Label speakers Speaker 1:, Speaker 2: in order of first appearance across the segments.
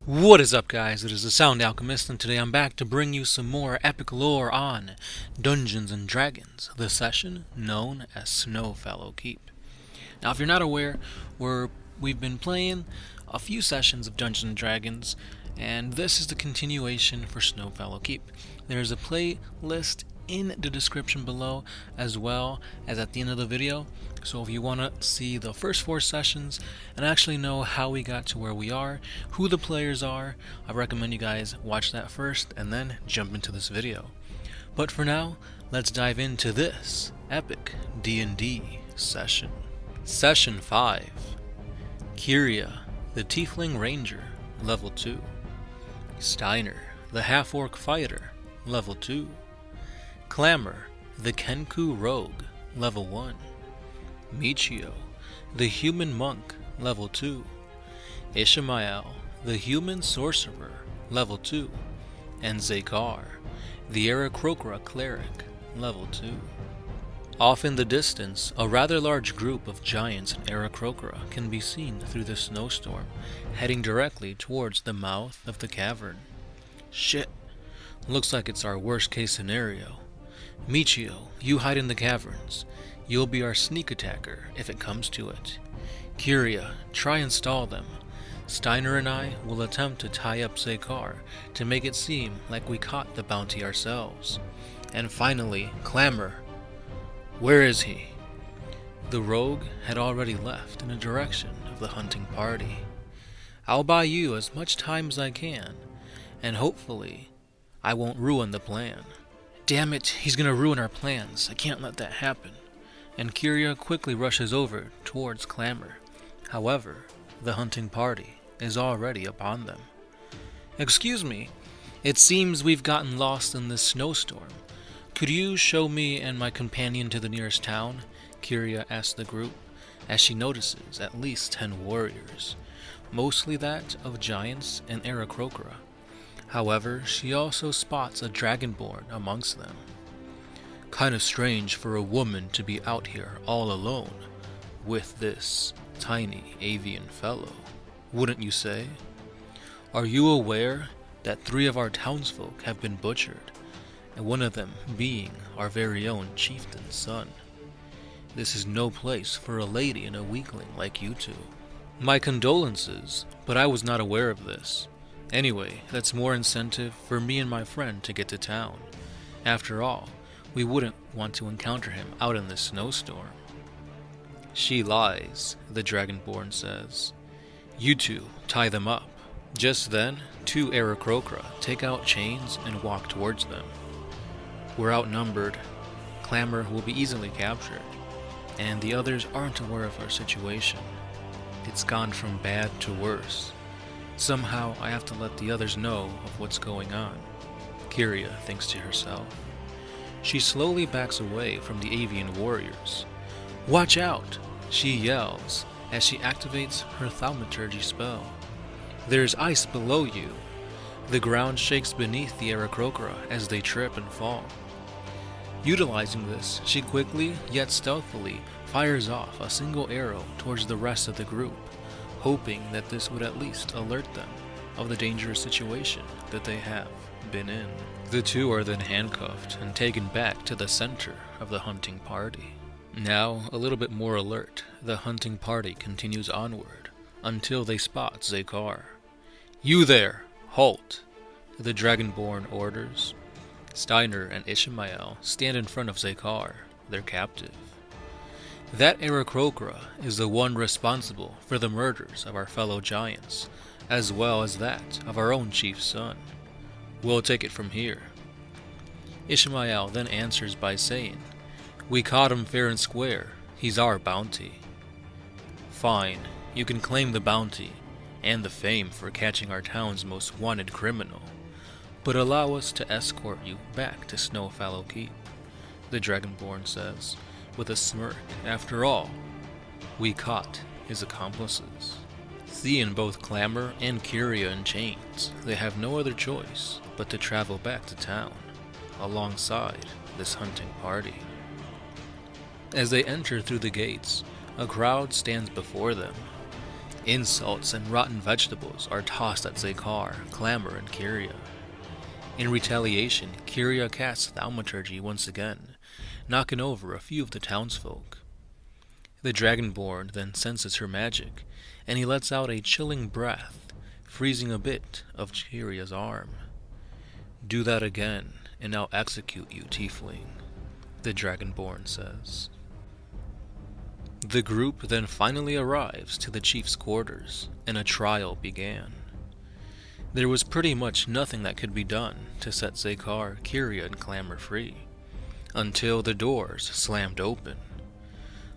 Speaker 1: What is up, guys? It is the Sound Alchemist, and today I'm back to bring you some more epic lore on Dungeons & Dragons, the session known as SnowFallow Keep. Now, if you're not aware, we've been playing a few sessions of Dungeons & Dragons, and this is the continuation for SnowFallow Keep. There's a playlist in the description below, as well as at the end of the video. So if you want to see the first 4 sessions and actually know how we got to where we are, who the players are, I recommend you guys watch that first and then jump into this video. But for now, let's dive into this epic D&D session. Session 5. Kiria, the tiefling ranger, level 2. Stigner, the half-orc fighter, level 2. Clamor, the kenku rogue, level 1. Michio, the human monk, level 2. Ishamae, the human sorcerer, level 2. And Xekar, the aarakroca cleric, level 2. Off in the distance, a rather large group of giants and aarakroca can be seen through the snowstorm, heading directly towards the mouth of the cavern. Shit, looks like it's our worst case scenario. Michio, you hide in the caverns. You'll be our sneak attacker if it comes to it. Kiria, try and stall them. Stigner and I will attempt to tie up Sacar to make it seem like we caught the bounty ourselves. And finally, Clamor. Where is he? The rogue had already left in the direction of the hunting party. I'll buy you as much time as I can, and hopefully I won't ruin the plan. Damn it, he's gonna ruin our plans. I can't let that happen. And Kiria quickly rushes over towards Clamor. However, the hunting party is already upon them. Excuse me, it seems we've gotten lost in this snowstorm. Could you show me and my companion to the nearest town? Kiria asks the group, as she notices at least 10 warriors, mostly that of giants and aarakroca. However, she also spots a dragonborn amongst them. Kinda strange for a woman to be out here all alone with this tiny avian fellow, wouldn't you say? Are you aware that 3 of our townsfolk have been butchered, and one of them being our very own chieftain's son? This is no place for a lady and a weakling like you two. My condolences, but I was not aware of this. Anyway, that's more incentive for me and my friend to get to town. After all, we wouldn't want to encounter him out in this snowstorm. She lies, the Dragonborn says. You two tie them up. Just then, 2 aarakroca take out chains and walk towards them. We're outnumbered. Clamor will be easily captured, and the others aren't aware of our situation. It's gone from bad to worse. Somehow I have to let the others know of what's going on, Kiria thinks to herself. She slowly backs away from the avian warriors. Watch out! She yells as she activates her thaumaturgy spell. There's ice below you. The ground shakes beneath the aarakroca as they trip and fall. Utilizing this, she quickly, yet stealthily, fires off a single arrow towards the rest of the group, hoping that this would at least alert them of the dangerous situation that they have been in. The 2 are then handcuffed and taken back to the center of the hunting party. Now, a little bit more alert, the hunting party continues onward until they spot Xekar. You there! Halt! The Dragonborn orders. Stigner and Ishamae stand in front of Xekar, their captive. That aarakroca is the one responsible for the murders of our fellow giants, as well as that of our own chief's son. We'll take it from here. Ishamae then answers by saying, We caught him fair and square. He's our bounty. Fine, you can claim the bounty and the fame for catching our town's most wanted criminal, but allow us to escort you back to SnowFallow Keep, the Dragonborn says, with a smirk. After all, we caught his accomplices. Seeing both Clamor and Kiria in chains, they have no other choice but to travel back to town, alongside this hunting party. As they enter through the gates, a crowd stands before them. Insults and rotten vegetables are tossed at Xekar, Clamor, and Kiria. In retaliation, Kiria casts Thaumaturgy once again, knocking over a few of the townsfolk. The Dragonborn then senses her magic, and he lets out a chilling breath, freezing a bit of Kiria's arm. "Do that again, and I'll execute you, tiefling," the Dragonborn says. The group then finally arrives to the chief's quarters, and a trial began. There was pretty much nothing that could be done to set Xekar, Kiria, and Clamor free, until the doors slammed open.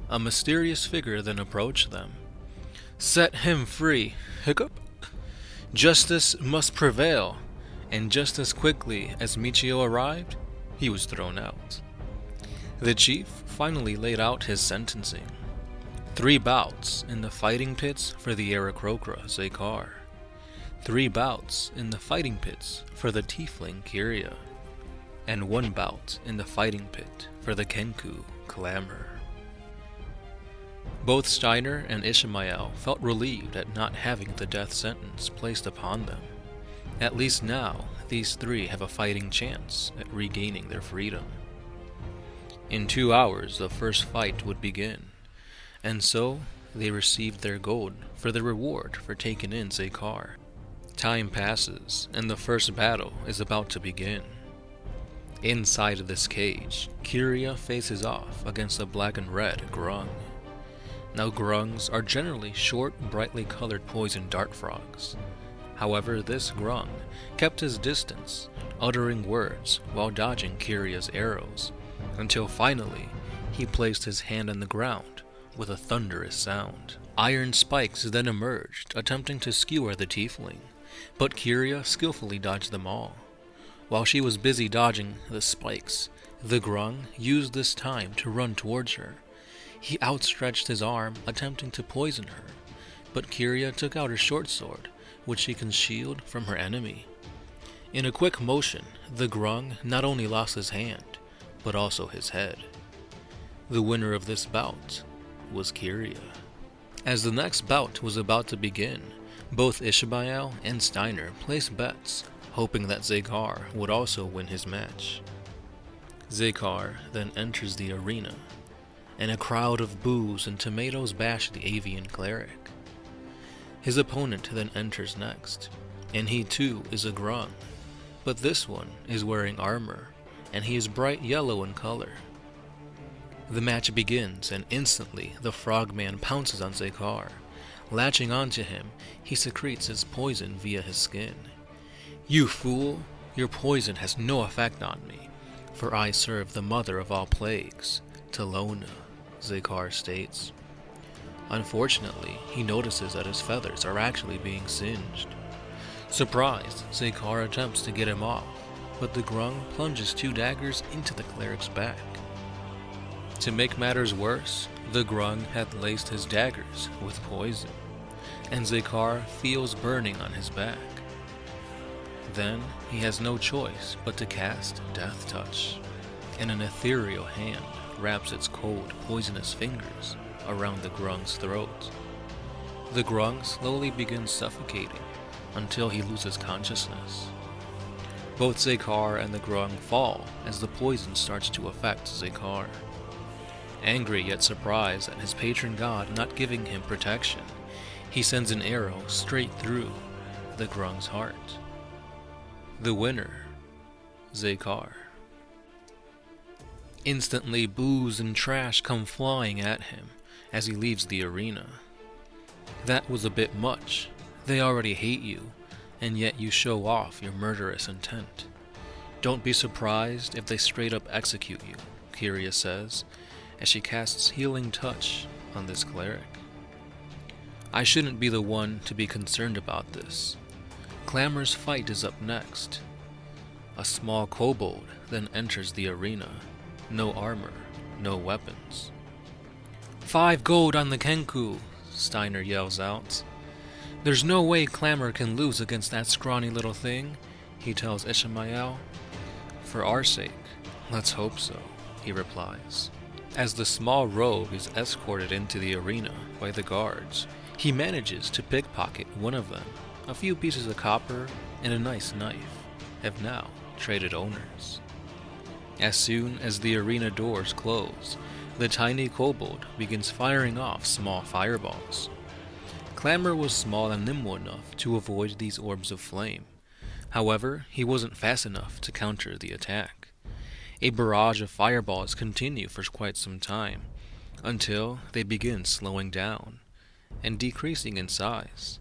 Speaker 1: A mysterious figure then approached them. "Set him free, hiccup. Justice must prevail," and just as quickly as Michio arrived, he was thrown out. The chief finally laid out his sentencing. 3 bouts in the fighting pits for the aarakroca, Xekar. 3 bouts in the fighting pits for the tiefling, Kiria. And 1 bout in the fighting pit for the kenku, Clamor. Both Stigner and Ishamae felt relieved at not having the death sentence placed upon them. At least now, these 3 have a fighting chance at regaining their freedom. In 2 hours, the first fight would begin, and so they received their gold for the reward for taking in Xekar. Time passes, and the first battle is about to begin. Inside of this cage, Kiria faces off against a black and red grung. Now grungs are generally short, brightly colored poison dart frogs. However, this grung kept his distance, uttering words while dodging Kiria's arrows, until finally he placed his hand on the ground with a thunderous sound. Iron spikes then emerged, attempting to skewer the tiefling, but Kiria skillfully dodged them all. While she was busy dodging the spikes, the grung used this time to run towards her. He outstretched his arm, attempting to poison her, but Kiria took out her short sword, which she concealed from her enemy. In a quick motion, the grung not only lost his hand, but also his head. The winner of this bout was Kiria. As the next bout was about to begin, both Ishamae and Stigner placed bets, hoping that Xekar would also win his match. Xekar then enters the arena, and a crowd of boos and tomatoes bash the avian cleric. His opponent then enters next, and he too is a grung, but this one is wearing armor, and he is bright yellow in color. The match begins, and instantly the frogman pounces on Xekar. Latching onto him, he secretes his poison via his skin. "You fool! Your poison has no effect on me, for I serve the mother of all plagues, Talona," Xekar states. Unfortunately, he notices that his feathers are actually being singed. Surprised, Xekar attempts to get him off, but the grung plunges 2 daggers into the cleric's back. To make matters worse, the grung had laced his daggers with poison, and Xekar feels burning on his back. Then he has no choice but to cast Death Touch, and an ethereal hand wraps its cold, poisonous fingers around the grung's throat. The grung slowly begins suffocating until he loses consciousness. Both Xekar and the grung fall as the poison starts to affect Xekar. Angry yet surprised at his patron god not giving him protection, he sends an arrow straight through the grung's heart. The winner, Xekar. Instantly, boos and trash come flying at him as he leaves the arena. That was a bit much. They already hate you, and yet you show off your murderous intent. Don't be surprised if they straight up execute you, Kiria says, as she casts Healing Touch on this cleric. I shouldn't be the one to be concerned about this. Clamor's fight is up next. A small kobold then enters the arena. No armor, no weapons. 5 gold on the kenku, Stigner yells out. There's no way Clamor can lose against that scrawny little thing, he tells Ishamae. For our sake, let's hope so, he replies. As the small rogue is escorted into the arena by the guards, he manages to pickpocket one of them. A few pieces of copper and a nice knife have now traded owners. As soon as the arena doors close, the tiny kobold begins firing off small fireballs. Clamor was small and nimble enough to avoid these orbs of flame. However, he wasn't fast enough to counter the attack. A barrage of fireballs continue for quite some time, until they begin slowing down and decreasing in size.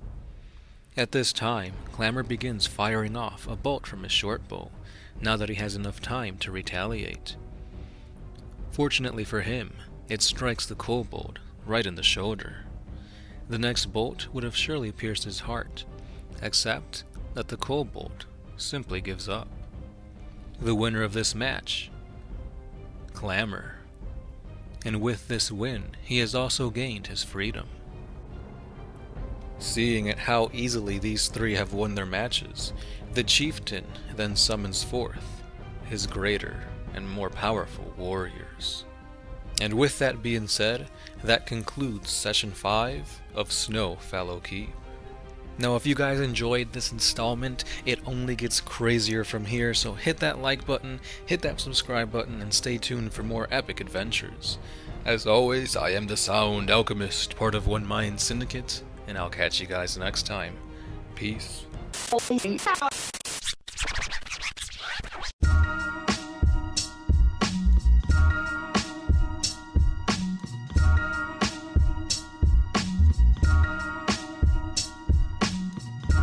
Speaker 1: At this time, Clamor begins firing off a bolt from his short bow, now that he has enough time to retaliate. Fortunately for him, it strikes the kobold right in the shoulder. The next bolt would have surely pierced his heart, except that the kobold simply gives up. The winner of this match, Clamor. And with this win, he has also gained his freedom. Seeing at how easily these three have won their matches, the chieftain then summons forth his greater and more powerful warriors. And with that being said, that concludes Session 5 of SnowFallow Keep. Now if you guys enjoyed this installment, it only gets crazier from here, so hit that like button, hit that subscribe button, and stay tuned for more epic adventures. As always, I am the Sound Alchemist, part of One Mind Syndicate, and I'll catch you guys next time. Peace.